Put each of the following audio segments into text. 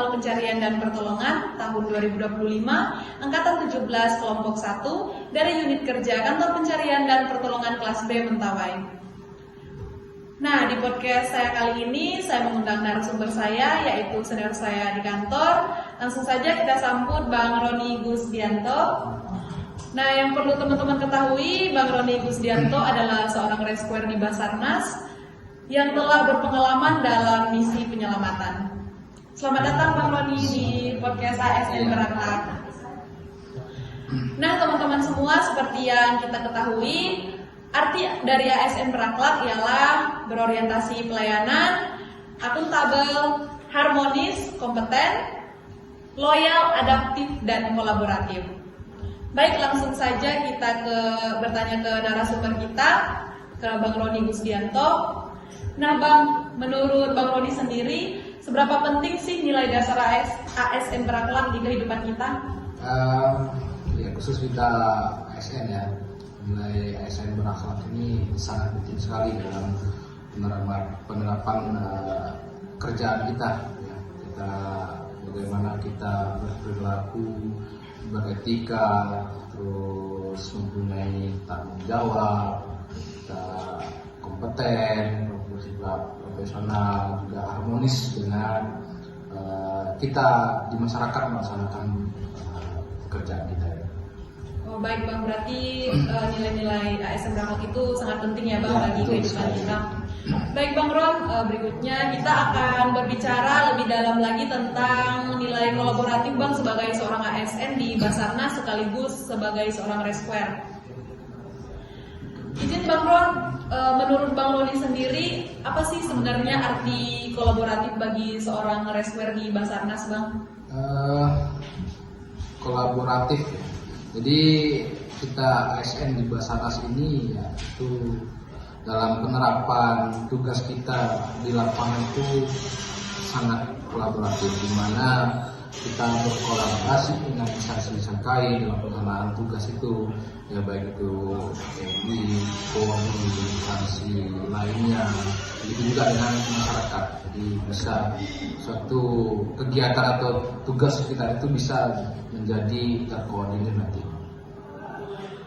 Manual Pencarian dan Pertolongan tahun 2025, Angkatan 17 Kelompok 1 dari Unit Kerja Kantor Pencarian dan Pertolongan kelas B Mentawai. Nah, di podcast saya kali ini saya mengundang narasumber saya, yaitu senior saya di kantor. Langsung saja kita sambut Bang Roni Gusdianto. Nah, yang perlu teman-teman ketahui, Bang Roni Gusdianto adalah seorang rescuer di Basarnas yang telah berpengalaman dalam misi penyelamatan. Selamat datang Bang Roni di podcast ASN Beraklak. Nah, teman-teman semua, seperti yang kita ketahui, arti dari ASN Beraklak ialah berorientasi pelayanan, akuntabel, harmonis, kompeten, loyal, adaptif, dan kolaboratif. Baik, langsung saja kita bertanya ke narasumber kita, ke Bang Roni Gusdianto. Nah Bang, menurut Bang Roni sendiri, seberapa penting sih nilai dasar ASN Beraklak di kehidupan kita? Ya, khusus kita ASN ya, nilai ASN Beraklak ini sangat penting sekali dalam penerapan kerjaan kita. Ya, bagaimana kita berperilaku, beretika, terus mempunyai tanggung jawab, kita kompeten, profesional, juga harmonis dengan kita di masyarakat melaksanakan pekerjaan kita. Oh baik Bang, berarti nilai-nilai ASN Beraklak itu sangat penting ya Bang bagi kehidupan kita. Baik Bang Ron, berikutnya kita akan berbicara lebih dalam lagi tentang nilai kolaboratif Bang sebagai seorang ASN di Basarnas sekaligus sebagai seorang rescuer. Izin Bang Ron, menurut Bang Roni sendiri, apa sih sebenarnya arti kolaboratif bagi seorang rescuer di Basarnas Bang? Kolaboratif ya. Jadi kita ASN di Basarnas ini ya, itu dalam penerapan tugas kita di lapangan itu sangat kolaboratif, di mana kita berkolaborasi dengan instansi terkait dalam pelaksanaan tugas itu, ya baik itu TNI, Polri, instansi lainnya, begitu juga dengan masyarakat. Jadi bisa suatu kegiatan atau tugas kita itu bisa menjadi terkoordinir nanti.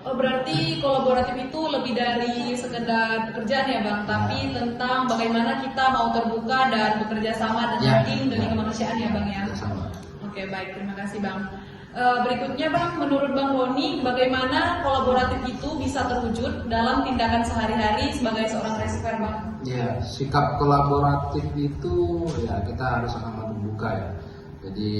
Oh, berarti kolaboratif itu lebih dari sekedar pekerjaan ya Bang, tapi tentang bagaimana kita mau terbuka dan bekerja sama dengan tim demi kemanusiaan ya Bang ya. Oke baik, terima kasih Bang. Berikutnya Bang, menurut Bang Roni, bagaimana kolaboratif itu bisa terwujud dalam tindakan sehari-hari sebagai seorang rescuer Bang? Ya, sikap kolaboratif itu ya kita harus amat terbuka ya. Jadi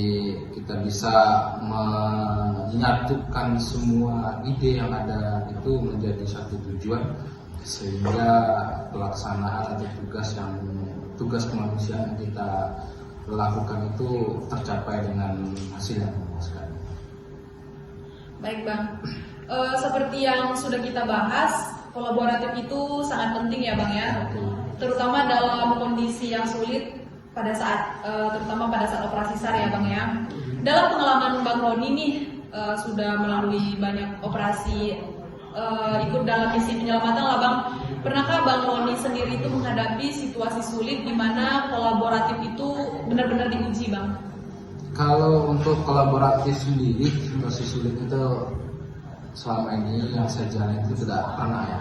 kita bisa menyatukan semua ide yang ada itu menjadi satu tujuan, sehingga pelaksanaan atau tugas kemanusiaan yang kita lakukan itu tercapai dengan hasil yang memuaskan. Baik Bang, seperti yang sudah kita bahas, kolaboratif itu sangat penting ya Bang ya, terutama dalam kondisi yang sulit terutama pada saat operasi SAR ya Bang ya. Dalam pengalaman Bang Roni nih sudah melalui banyak operasi, ikut dalam misi penyelamatan lah Bang. Pernahkah Bang Roni sendiri itu menghadapi situasi sulit di mana kolaboratif itu benar-benar diuji Bang? Kalau untuk kolaboratif sendiri, situasi sulit itu selama ini yang saya jalani itu tidak pernah ya.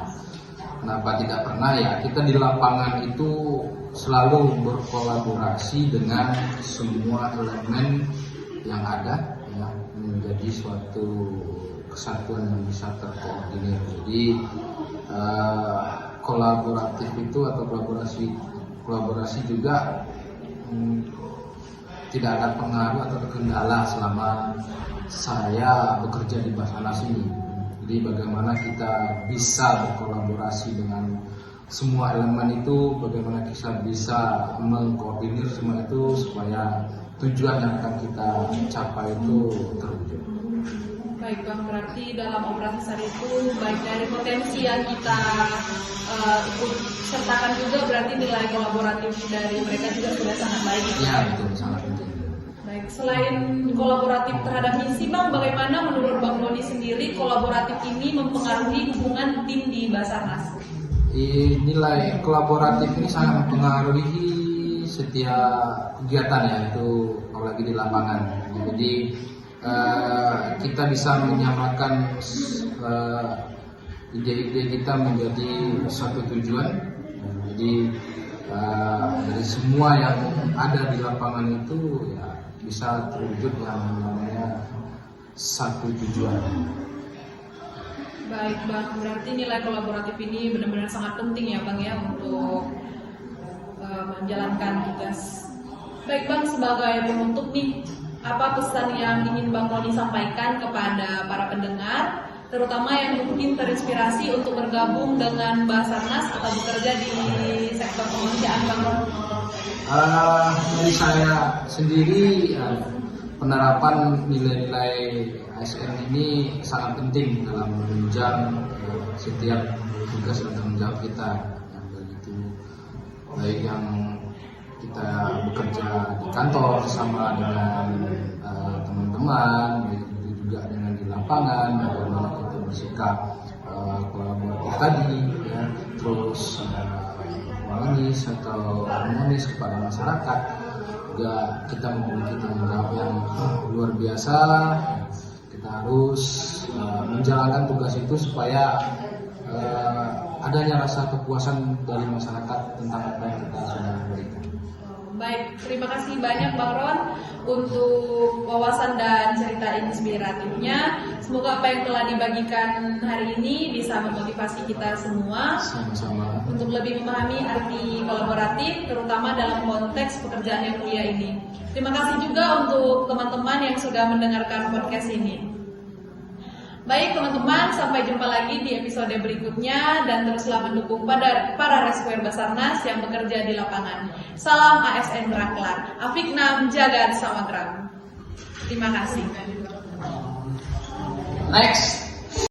Kenapa tidak pernah ya? Kita di lapangan itu selalu berkolaborasi dengan semua elemen yang ada ya, menjadi suatu kesatuan yang bisa terkoordinir. Jadi kolaboratif itu atau kolaborasi juga tidak ada pengaruh atau kendala selama saya bekerja di Basarnas ini. Jadi bagaimana kita bisa berkolaborasi dengan semua elemen itu, bagaimana kita bisa mengkoordinir semua itu supaya tujuan yang akan kita capai itu terwujud. Baik Bang, berarti dalam operasi SAR itu baik dari potensi yang kita ikut sertakan juga, berarti nilai kolaboratif dari mereka juga sudah sangat baik. Ya betul, sangat penting. Baik, selain kolaboratif terhadap misi Bang, bagaimana menurut Bang Roni sendiri kolaboratif ini mempengaruhi hubungan tim di Basarnas? Nilai kolaboratif ini sangat mempengaruhi setiap kegiatan ya, itu apalagi di lapangan. Jadi kita bisa menyamakan ide-ide kita menjadi satu tujuan. Jadi dari semua yang ada di lapangan itu ya bisa terwujud yang namanya satu tujuan. Baik Bang, berarti nilai kolaboratif ini benar-benar sangat penting ya Bang ya untuk menjalankan tugas. Baik Bang, sebagai penutup nih, apa pesan yang ingin Bang Roni sampaikan kepada para pendengar, terutama yang mungkin terinspirasi untuk bergabung dengan Basarnas atau bekerja di sektor kemanusiaan Bang Roni? Dari saya sendiri, penerapan nilai-nilai ASN ini sangat penting dalam menunjang setiap tugas dan tanggung jawab kita, yang begitu baik yang kita bekerja di kantor bersama dengan teman-teman, begitu juga dengan di lapangan, bagaimana kita bersikap kolaboratif tadi, ya, terus humanis atau harmonis kepada masyarakat. Juga kita memiliki tanggung jawab yang luar biasa. Kita harus menjalankan tugas itu supaya adanya rasa kepuasan dari masyarakat tentang apa yang kita sudah berikan. Baik, terima kasih banyak Bang Ron untuk wawasan dan cerita inspiratifnya. Semoga apa yang telah dibagikan hari ini bisa memotivasi kita semua Sama-sama. untuk lebih memahami arti kolaboratif, terutama dalam konteks pekerjaan yang mulia ini. Terima kasih juga untuk teman-teman yang sudah mendengarkan podcast ini. Baik teman-teman, sampai jumpa lagi di episode berikutnya dan teruslah mendukung pada para rescuer Basarnas yang bekerja di lapangan. Salam ASN Meraklar, Afiknam Jagad Samagram. Terima kasih. Next.